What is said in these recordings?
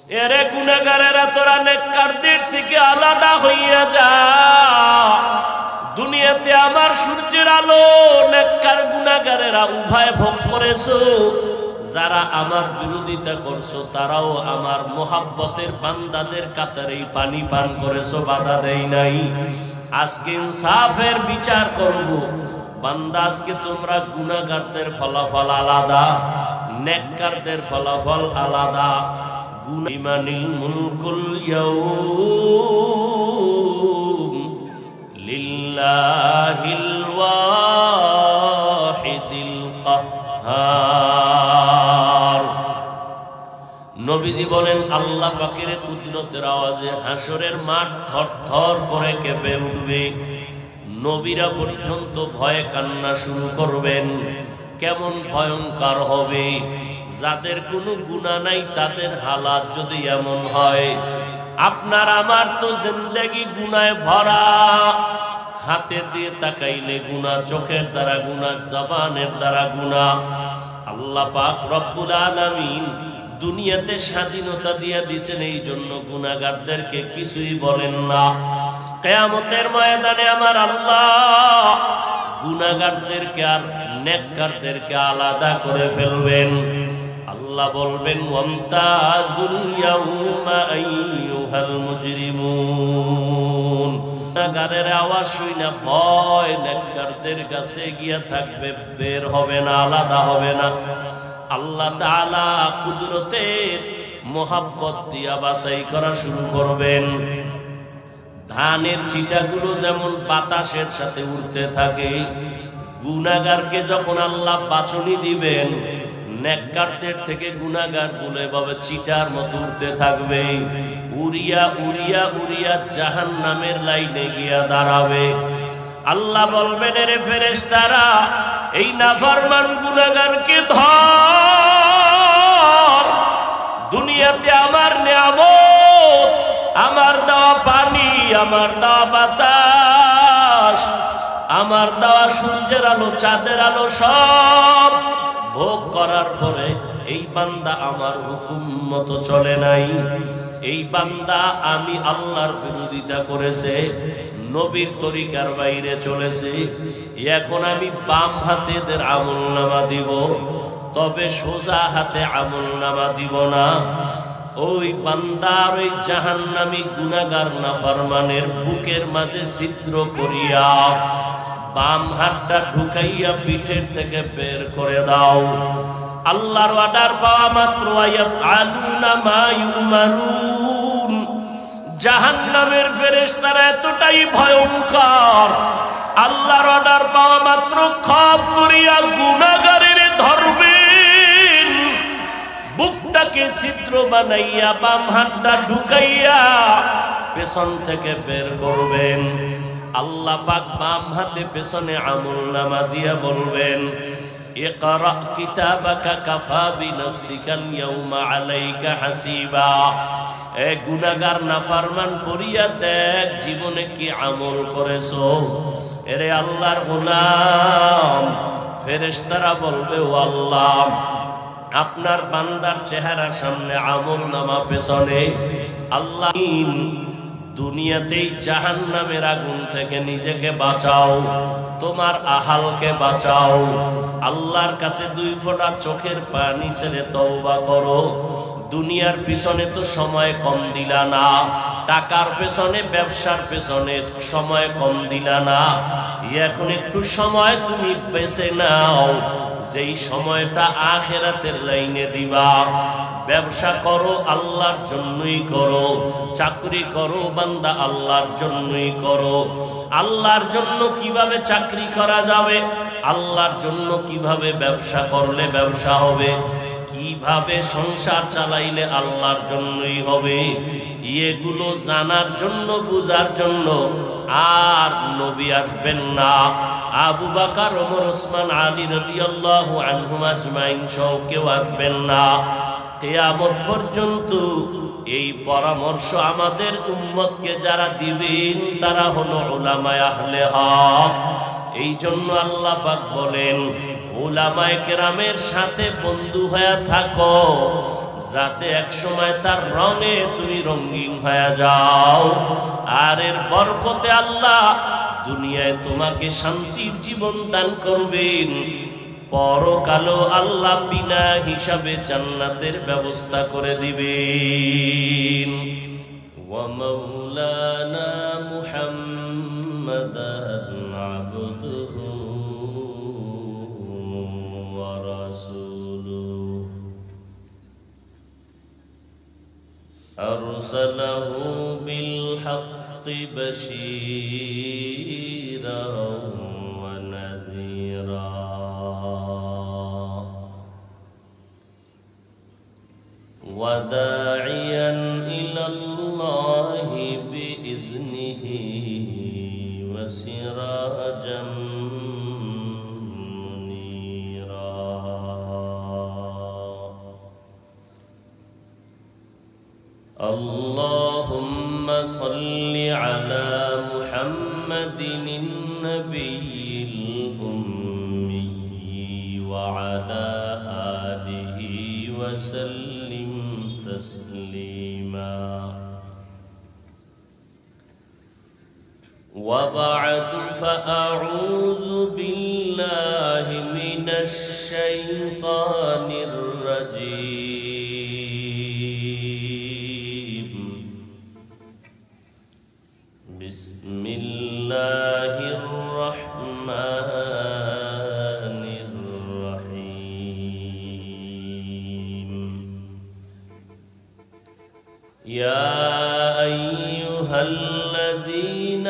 এরে গুনাহগারেরা তোরা নেককারদের থেকে আলাদা হইয়া যা। দুনিয়াতে আমার সূর্যের আলো নেককার গুনাহগারেরা উভয় ভোগ করেছো। যারা আমার বিরোধিতা করছো তারাও আমার মোহাব্বতের বান্দাদের কাতারেই পানি পান করেছো, বাধা দেই নাই। আজকে ইনসাফের বিচার করব। বান্দা, আজকে তোমরা গুনাহগারদের ফলাফল আলাদা, নেককারদের ফলাফল আলাদা। লিমানিল মুলকুল ইয়াউম লিল্লাহিল ওয়াহিদিল কাহ্হার। নবীজি বলেন, আল্লাহ পাকের কুদরতের আওয়াজে হাসরের মাঠ থরথর করে কেঁপে উঠবে। নবীরা পর্যন্ত ভয়ে কান্না শুরু করবেন। কেমন ভয়ঙ্কর হবে! যাদের কোনো গুনাহ নাই তাদের হালাত যদি এমন হয়। আপনার আমার তো জিন্দেগি গুনাহে ভরা। হাতের দিয়ে তাকাইলে গুনাহ, চোখের দ্বারা গুনাহ, জবানের দ্বারা গুনাহ। আল্লাহ পাক রব্বুল আলামিন দুনিয়াতে স্বাধীনতা দিয়ে দিয়েছেন, এই জন্য গুনাহগারদেরকে কিছুই বলেন না। কিয়ামতের ময়দানে আমার আল্লাহ গুনাহগারদেরকে আর নেককারদেরকে আলাদা করে ফেলবেন। আল্লাহ বলবেন, ওয়ামতাজুল ইয়াউমা আইয়ুহাল মুজরিমুন। গুনাহগারের আওয়াজ শুনে ভয় নেককারদের কাছে গিয়া থাকবে, বের হবে না, আলাদা হবে না। আল্লাহ তাআলা কুদরতের মোহাব্বত দিয়া বাছাই করা শুরু করবেন। ধানের চিটাগুলো যেমন বাতাসের সাথে উড়তে থাকে, গুনাহগারকে যখন আল্লাহ বাছনি দিবেন, নেককারদের থেকে গুনাহগার গুলো এভাবে চিটার মতো উড়তে থাকবে। উড়িয়া উড়িয়া উড়িয়া জাহান্নামের লাইনে গিয়া দাঁড়াবে। আল্লাহ বলবেন, রে ফেরেশতারা, এই নাফরমান গুনাহগারকে ধর। দুনিয়াতে আমার নিয়ামত, আমার দেওয়া পানি, আমার দেওয়া বাতাস, আমার দেওয়া সূর্যের আলো, চাঁদের আলো সব ভোগ করার পরে এই বান্দা আমার হুকুম মতো চলে নাই। এই বান্দা আমি আল্লাহর বিরোধিতা করেছে, নবীর তরিকার বাইরে চলেছে। এখন আমি বাম হাতে এদের আমলনামা দিব, তবে সোজা হাতে আমলনামা দিব না। ওই বান্দার ওই জাহান্নামী গুনাহগার নাফরমানের বুকের মাঝে ছিদ্র করিয়া বাম হাতটা ঢুকাইয়া পিঠের থেকে বের করে দাও। আল্লাহর অর্ডার পাওয়া মাত্র ইয়াফআলুনা মা ইউমারুন। জাহান্নামের ফেরেশতারা এতটাই ভয়ঙ্কর, আল্লাহর অর্ডার পাওয়া মাত্র খপ করিয়া গুনাহগারের ধরবেন, বুকটাকে ছিদ্র বানাইয়া বাম হাতটা ঢুকাইয়া পেছন থেকে বের করবেন। আল্লাহ পাক বাম হাতে পেছনে আমলনামা দিয়া বলবেন, ইকরা কিতাবাকা কাফা বিনফসিকাল ইয়াউমা আলাইকা হাসিবা। এ গুনাহগার নাফরমান পড়িয়া দেখ জীবনে কি আমল করেছো। এরে আল্লাহর গোলাম, ফেরেশতারা বলবে, ও আল্লাহ, আপনার বান্দার চেহারার সামনে আমলনামা পেছনে। আল্লাহ, দুনিয়াতেই জাহান্নামের আগুন থেকে নিজেকে বাঁচাও, তোমার আহালকে বাঁচাও। আল্লাহর কাছে 2 ফোঁটা চোখের পানি ছেড়ে তওবা করো। দুনিয়ার পিছনে তো সময় কম দিলা না, টাকার পেছনে, ব্যবসার পেছনে সময় কম দিলা না। এখন একটু সময় তুমি বেছে নাও, যেই সময়টা আখিরাতের লাইনে দিবা। ব্যবসা করো, আল্লাহর জন্যই করো। চাকরি করো বান্দা, আল্লাহর জন্যই করো। আল্লাহর জন্য কিভাবে চাকরি করা যাবে, আল্লাহর জন্য কিভাবে ব্যবসা করলে ব্যবসা হবে, কিভাবে সংসার চালাইলে আল্লাহর জন্যই হবে, এগুলো জানার জন্য, বুঝার জন্য আর নবী আসবেন না। আবু বকর, ওমর, ওসমান, আলী রাদিয়াল্লাহু আনহুম আজমাইন সহ কেউ আসবেন না। কিয়ামত পর্যন্ত এই পরামর্শ আমাদের উম্মতকে যারা দিবেন তারা হলো উলামায়ে আহলে হক। এই জন্য আল্লাহ পাক বলেন, উলামায়ে কেরামের সাথে বন্ধু হয়ে থাকো, যাতে এক সময় তার রঙে তুমি রঙিন হয়ে যাও। আর এর বরকতে আল্লাহ দুনিয়ায় তোমাকে শান্তির জীবন দান করবেন, পরকালও আল্লাহ বিনা হিসাবে জান্নাতের ব্যবস্থা করে দিবেন। ওয়া মাওলানা মুহাম্মাদান আবদুহু ওয়া রাসূলুহু আরসালাহু বিল হাক্কি বাশীরান ওয়া নাযীরা وداعيا إلى الله بإذنه وسراجا منيرا اللهم صل على محمد النبي الأمي وعلى آله وسلم تسليما وبعد فأعوذ بالله من الشيطان الرجيم بسم الله الرحمن الرحيم يا أيها الذين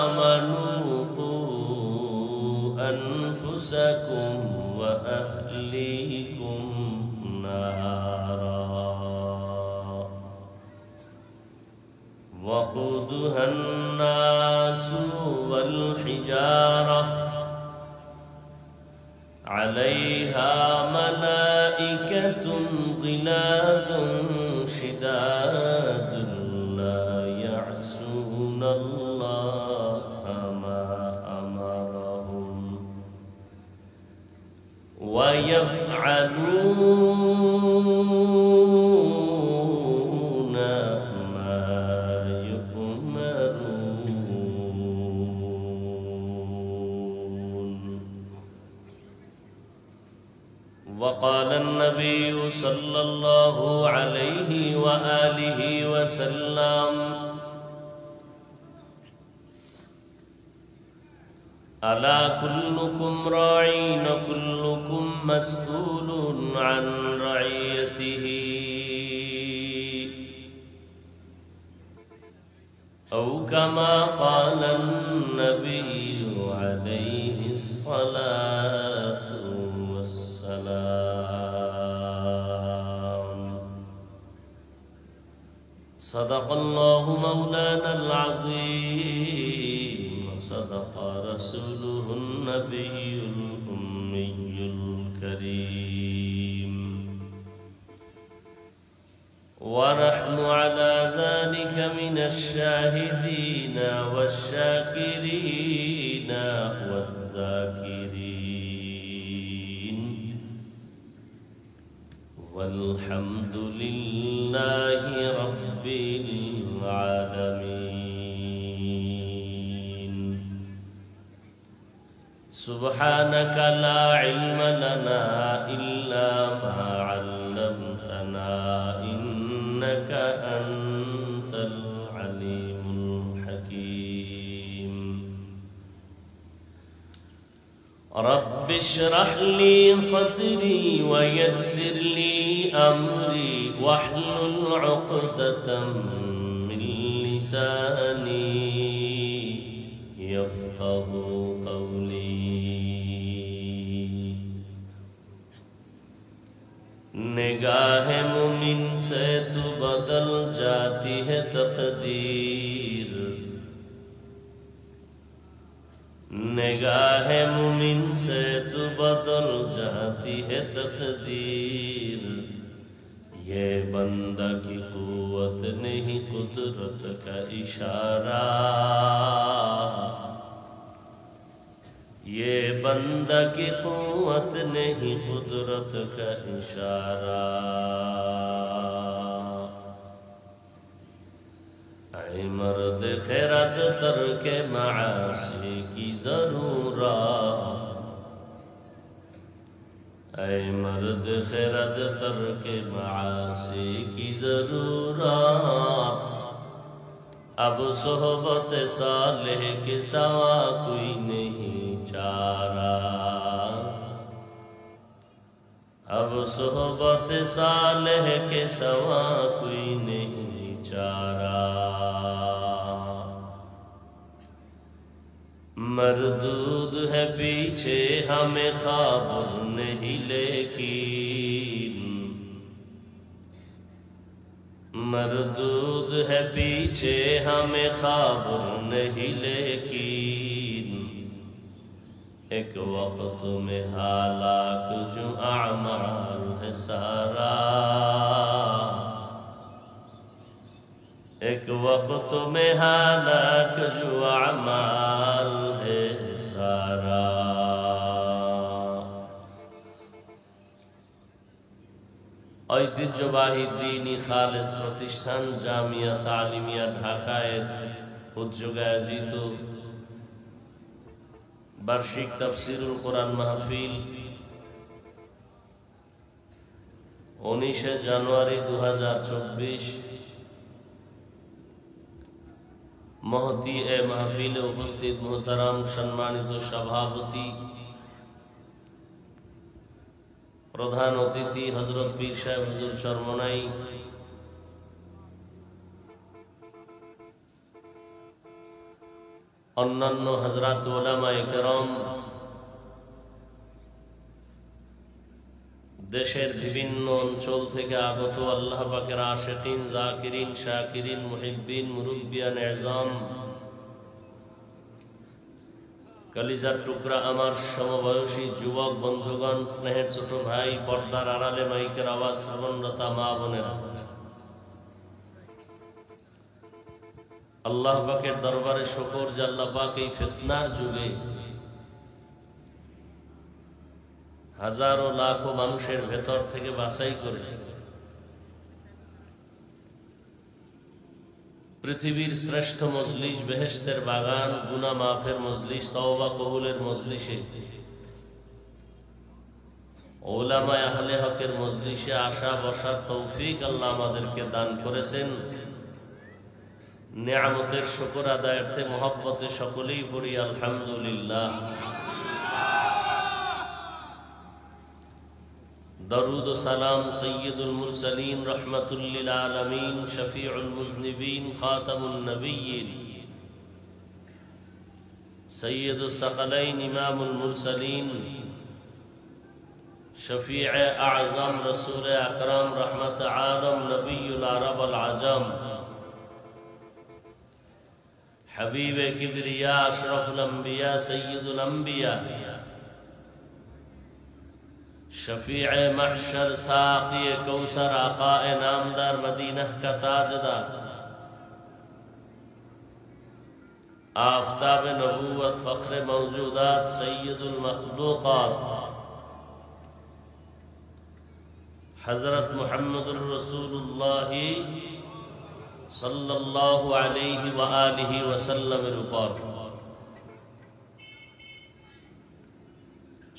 آمنوا قوا أنفسكم وأهليكم نارا وقودها الناس والحجارة عليها ملائكة غلاظ شداد لا يعصون الله ما أمرهم ويفعلون ما يؤمرون. وقال النبي صلى الله عليه وآله وسلم ألا كلكم راعٍ وكلكم مسؤول عن رعيته أو كما قال النبي عليه الصلاة والسلام. صدق الله مولانا العظيم وصدق رسوله النبي الأمي الكريم ونحن على ذلك من الشاهدين والشاكرين والذاكرين والحمد لله رب العالمين. سبحانك لا علم لنا إلا ما علمتنا إنك أنت العليم الحكيم. رب اشرح لي صدري ويسر لي أمري واحلل عقدة من لساني يفقه قولي. निगाह मुमिन से तू बदल जाती है तकदीर, निगाह मुमिन से तू बदल जाती है तकदीर. ये बंदा की कुव्वत नहीं कुदरत का इशारा, ये बंदा की कुव्वत नहीं कुदरत का इशारा। ऐ मर्द खैरत तर्क मासी की जरूरत, ऐ मर्द खैरत तर्क मासी की जरूरत। अब सोहबत सालेह के सवा कोई नहीं चारा, अब सोहबत सालेह के सवा कोई नहीं चारा। मरदूद है पीछे हमें खबर नहीं लेकिन, मरदूद है पीछे हमें खबर नहीं लेकिन। एक वक्त में हालाक जो आमाल है सारा, एक वक्त में हालाक जो आमाल है सारा। ঐতিহ্যবাহী দ্বীনি খালেস প্রতিষ্ঠান জামিয়া তালিমিয়া ঢাকায় উদ্যোগে আয়োজিত বার্ষিক তাফসীরুল কোরআন মাহফিল 19 জানুয়ারি 2024 महती ए महफिल उपस्थित मोहतरम सम्मानित सभापति प्रधान अतिथि हजरत पीर साहेब हुजूर चरमनाई, अन्यान्य हजरत उलामाए केराम, देशेर विभिन्न अंचल थेके आगत आल्लाह पाकेर आशिकीन जाकिरिन शाकिरिन मुहिब्बिन मुरुब्बियान एजाम, कलिजार टुकरा आमार समबयसी युवक बंधुगण, स्नेहेर छोट भाई, पर्दार आड़ाले माइकेर आवाज श्रवणरता मा बोनेरा, आल्लाह पाकेर दरबारे शुकर जे आल्लाह पाक एई फितनार जुगे हजारों लाखों मानुषेर भेतर थेके बाछाई करे पृथिवीर श्रेष्ठ मजलिस, बेहेश्तेर बागान, गुना माफेर मजलिस, तौबा कबुलेर मजलिसे, उलामाए आहले हकेर मजलिसे आशा बसार तौफिक आल्लाह आमादेरके दान करेছেন। नेयामतेर शुकर आदायार्थे मोहब्बते सकलेई पড়ি आलহামদুলিল্লাহ। दरूद सलाम सय्यदुल मुरसलीन रहमतुल लिल आलमीन शफीउल मुज़निबीन खातमुन नबिय्यीन सय्यदुस सकलैन इमामुल मुरसलीन शफीए आज़म रसूल अकरम रहमत आलम नबियुल अरब वल अजम हबीब किबरिया अशरफुल अंबिया सय्यदुल अंबिया शफीअ महशर साक़ी कौसर आक़ाए नामदार मदीना का ताजदार आफ़ताब नबूवत फ़ख्र मौजूदात सय्यदुल मखलूक़ात हज़रत मुहम्मदुर रसूलुल्लाह सल्लल्लाहु अलैहि व आलिहि वसल्लमेर ऊपर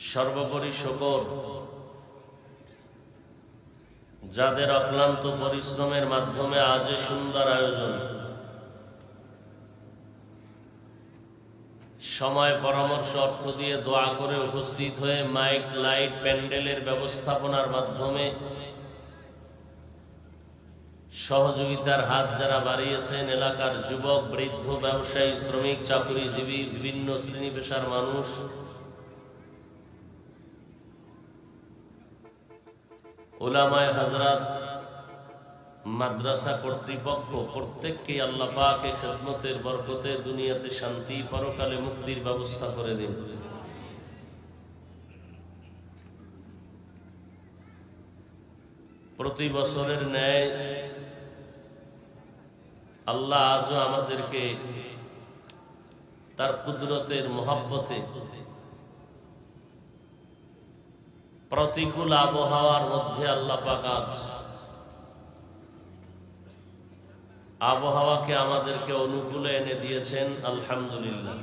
सर्वोपरि शुकर যাদের অক্লান্ত পরিশ্রমের মাধ্যমে আজ এই সুন্দর আয়োজন, সময় পরামর্শ অর্থ দিয়ে দোয়া করে উপস্থিত হয়ে মাইক লাইট প্যান্ডেলের ব্যবস্থাপনার মাধ্যমে সহযোগিতার হাত যারা বাড়িয়েছেন, এলাকার যুবক বৃদ্ধ ব্যবসায়ী শ্রমিক চাকুরিজীবী বিভিন্ন শ্রেণী পেশার মানুষ, उलामाए हजरत माद्रासा कर्तृपक्ष प्रत्येकके आल्लाह पाक ए खिदमतेर बरकते दुनियाते शांति परकाले मुक्तिर व्यवस्था करे दिन। प्रति बछरेर न्याय आल्लाह आजो आमादेरके तार कुदरतेर मोहब्बते প্রতিকূল আবহাওয়ার মধ্যে আল্লাহ পাক আজ আবহাওয়াকে আমাদেরকে অনুকূলে এনে দিয়েছেন, আলহামদুলিল্লাহ।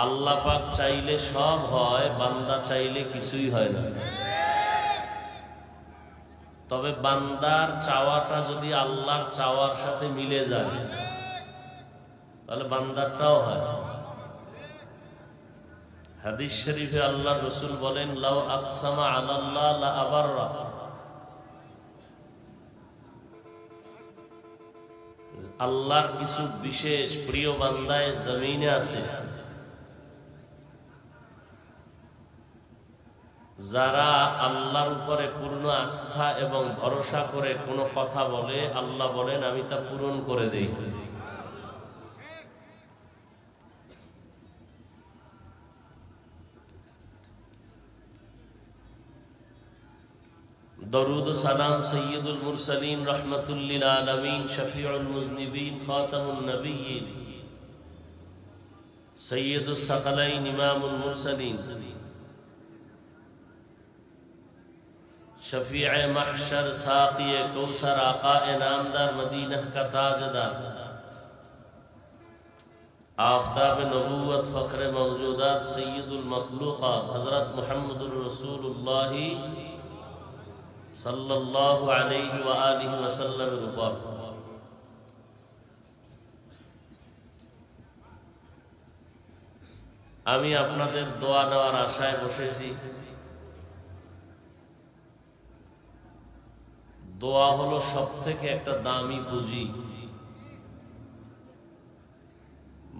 আল্লাহ পাক চাইলে সব হয়, বান্দা চাইলে কিছুই হয় না। তবে বান্দার চাওয়াটা যদি আল্লাহর চাওয়ার সাথে মিলে যায় তাহলে বান্দারটাও হয়। হাদিস শরীফে আল্লাহ রসুল বলেন, লাউ আকসামা আলাল্লাহ লা আবাররা, আল্লাহর কিছু বিশেষ প্রিয় বান্দায় জমিনে আছে যারা আল্লাহর উপরে পূর্ণ আস্থা এবং ভরসা করে কোনো কথা বলে, আল্লাহ বলেন আমি তা পূরণ করে দেই। দরুদ ও সালাম সৈয়দুল মুরসালিন রহমাতুল লিল আলামিন শফিউল মুজনিবিন খাতামুন নবিয়্যিন সৈয়দুস সাকালাইন ইমামুল মুরসালিন शफीअ महशर साक़िए कौसर आक़ाए नामदार मदीना का ताजदार आफ़ताब नबूवत फ़ख्र मौजूदात सय्यदुल मखलूक़ात हज़रत मुहम्मदुर रसूलुल्लाह सल्लल्लाहु अलैहि व आलिहि वसल्लम উপর আমি আপনাদের দোয়া নেওয়ার আশায় বসেছি। দোয়া হলো সবথেকে একটা দামি পুঁজি।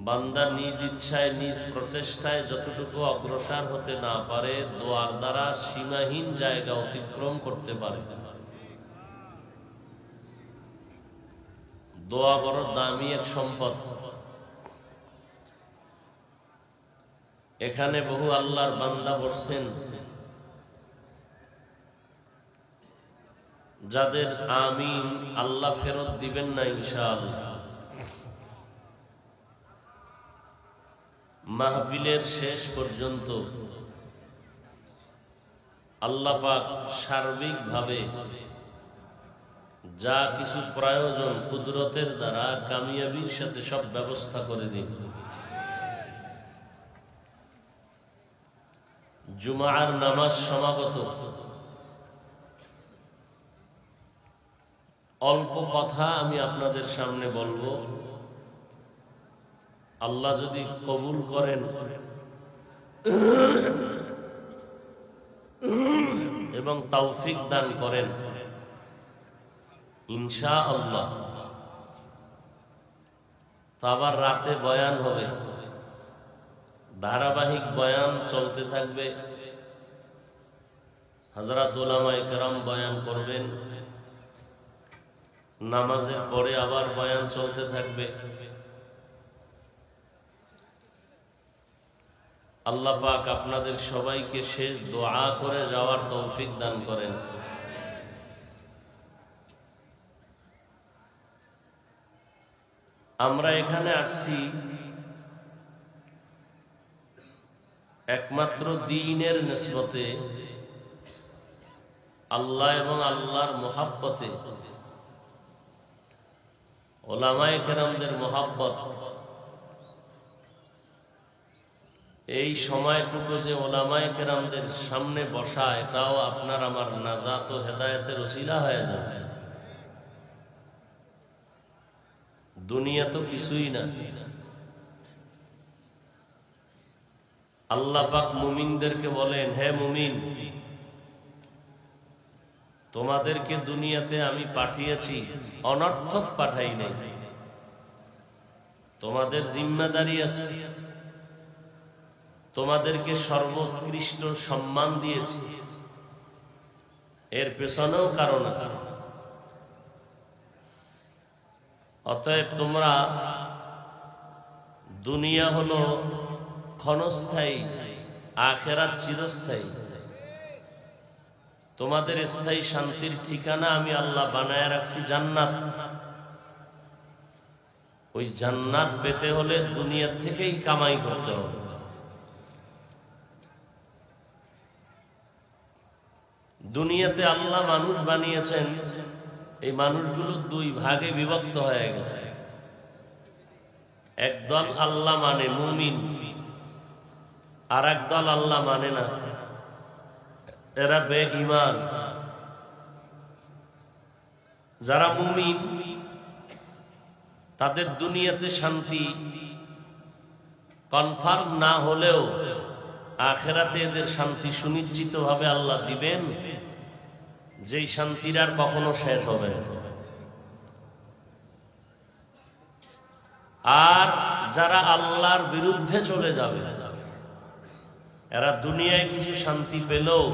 বান্দা নিজ ইচ্ছায় নিজ প্রচেষ্টায় যতটুকু অগ্রসর হতে না পারে, দোয়ার দ্বারা সীমাহীন জায়গা অতিক্রম করতে পারে। দোয়া বড় দামি এক সম্পদ। এখানে বহু আল্লাহর বান্দা বসছেন যাদের আমিন আল্লাহ ফেরত দিবেন না ইনশাআল্লাহ। মাহফিলের শেষ পর্যন্ত আল্লাহ পাক সার্বিকভাবে যা কিছু প্রয়োজন কুদরতের দ্বারা কামিয়াবির সাথে সব ব্যবস্থা করে দিন। জুমার নামাজ সমাগত। অল্প কথা আমি আপনাদের সামনে বলবো, আল্লাহ যদি কবুল করেন এবং তৌফিক দান করেন ইনশাআল্লাহ, তা আবার রাতে বয়ান হবে, ধারাবাহিক বয়ান চলতে থাকবে। হযরত উলামায়ে কেরাম বয়ান করবেন, নামাজের পরে আবার বয়ান চলতে থাকবে। আল্লাহ পাক আপনাদের সবাইকে শেষ দোয়া করে যাওয়ার তৌফিক দান করেন। আমরা এখানে আসছি একমাত্র দ্বীনের নিসবতে, আল্লাহ এবং আল্লাহর মুহাব্বতে, উলামায়ে কেরামদের মুহাব্বত। এই সময়টুকু যে উলামায়ে কেরামদের সামনে বসা, এটাও আপনার আমার নাজাত ও হেদায়েতের ওসিলা হয়ে যায়। দুনিয়া তো কিছুই না। আল্লাহ পাক মুমিনদেরকে বলেন, হে মুমিন, তোমাদেরকে দুনিয়াতে আমি পাঠিয়েছি, অনর্থক পাঠাই নাই। তোমাদের জিম্মাদারি আছে, তোমাদেরকে সর্বোৎকৃষ্ট সম্মান দিয়েছি, এর পেছনেও কারণ আছে। অতএব তোমরা, দুনিয়া হলো ক্ষণস্থায়ী, আখিরাত চিরস্থায়ী। তোমাদের স্থায়ী শান্তির ঠিকানা আমি আল্লাহ বানায় রাখছি জান্নাত। ওই জান্নাত পেতে হলে দুনিয়া থেকেই কামাই করতে হবে। দুনিয়াতে আল্লাহ মানুষ বানিয়েছেন, এই মানুষগুলো দুই ভাগে বিভক্ত হয়ে গেছে। একদল আল্লাহ মানে মুমিন, আর একদল আল্লাহ মানে না, এরা বেঈমান। যারা মুমিন তাদের দুনিয়াতে শান্তি কনফার্ম না হলেও আখিরাতে এদের শান্তি সুনিশ্চিতভাবে আল্লাহ দিবেন, যেই শান্তির আর কখনো শেষ হবে না। আর যারা আল্লাহর বিরুদ্ধে চলে যাবে, এরা দুনিয়ায় কিছু শান্তি পেলেও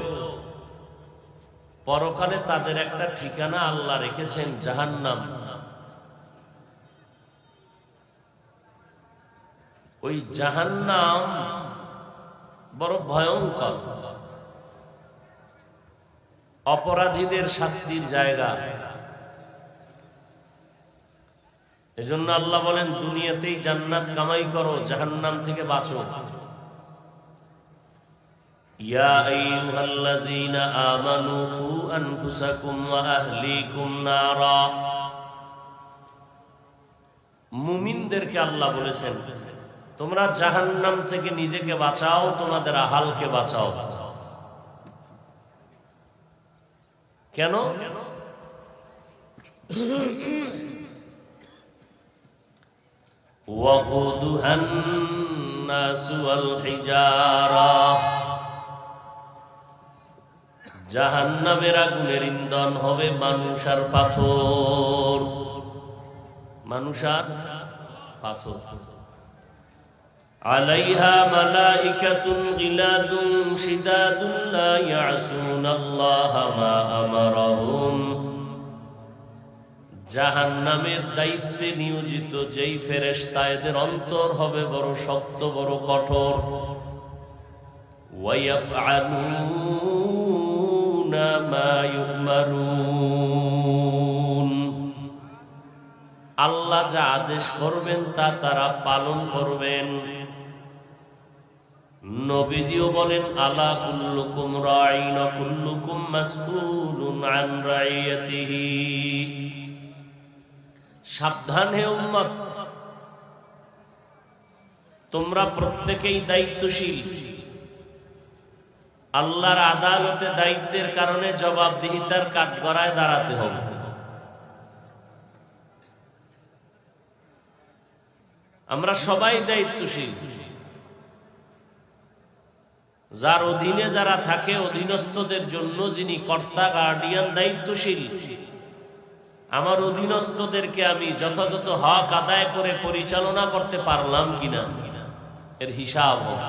পরকালে তাদের একটা ঠিকানা আল্লাহ রেখেছেন, জাহান্নাম। ওই জাহান্নাম বড় ভয়ঙ্কর, অপরাধীদের শাস্তির জায়গা। এজন্য আল্লাহ বলেন, দুনিয়াতেই জান্নাত কামাই করো, জাহান্নাম থেকে বাঁচো। ইয়া আইয়ুহাল্লাযীনা আমানু কু আনফুসাকুম ওয়া আহলিকুম নারা। মুমিনদেরকে আল্লাহ বলেছেন, তোমরা জাহান্নাম থেকে নিজেকে বাঁচাও, তোমাদের আহালকে বাঁচাও। কেন? ওয়াকুদুহান নাসু ওয়াল হিজারা। জাহান্নামের আগুনের ইন্ধন হবে মানুষ আর পাথর। মানুষ আর পাথর। আলাইহা মালাইকাতুন গিলাদুন শিদাদুন লা ইয়াসুনাল্লাহা মা আমারাহুম। জাহান্নামের দায়িত্বে নিয়োজিত যেই ফেরেশতা, এদের অন্তর হবে বড় শক্ত, বড় কঠোর। ওয়া ইয়াফআলুনা মা ইউমারুন। আল্লাহ যা আদেশ করবেন তা তারা পালন করবেন। নবীজিও বলেন, আলা কুল্লুকুম রাঈন ওয়া কুল্লুকুম মাসউলুন আন রাইয়াতিহি। সাবধান হে উম্মত, তোমরা প্রত্যেকেই দায়িত্বশীল। আল্লাহর আদালতে দায়িত্বের কারণে জবাবদিহিতার কাঠগড়ায় দাঁড়াতে হবে। আমরা সবাই দায়িত্বশীল। যার অধীনে যারা থাকে, অধীনস্থদের জন্য যিনি কর্তা, গার্ডিয়ান, দায়িত্বশীল। আমার অধীনস্থদেরকে আমি যথাযথ হক আদায় করে পরিচালনা করতে পারলাম কিনা, এর হিসাব হবে।